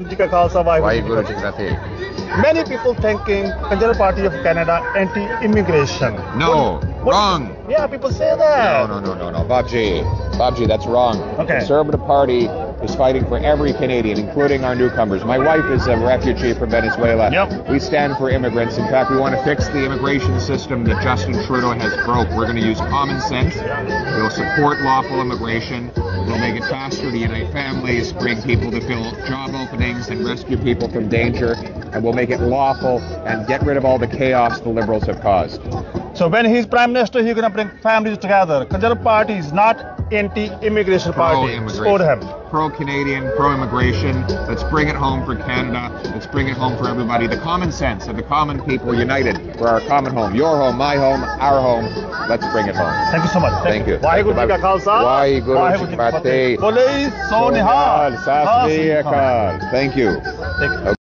Ji Ka Khalsa, Vaheguru Ji Ki Fateh. Many people thinking Conservative Party of Canada anti-immigration. No, wrong. Yeah, people say that. No. Babji, that's wrong. Okay. The Conservative Party is fighting for every Canadian, including our newcomers. My wife is a refugee from Venezuela. Yep. We stand for immigrants. In fact, we want to fix the immigration system that Justin Trudeau has broke. We're going to use common sense. We'll support lawful immigration. We'll make it faster to unite families, bring people to fill job openings, and rescue people from danger. And we'll make it lawful and get rid of all the chaos the Liberals have caused. So when he's Prime Minister, he's going to bring families together. Conservative Party is not anti-immigration party. Support him. Pro-Canadian, pro-immigration. Let's bring it home for Canada. Let's bring it home for everybody. The common sense of the common people united for our common home. Your home, my home, our home. Let's bring it home. Thank you so much. Thank you. Vaheguru Ji Ka Khalsa. Vaheguru Ji Ki Fateh. Bole so nihal. Sat Sri Akal. Thank you.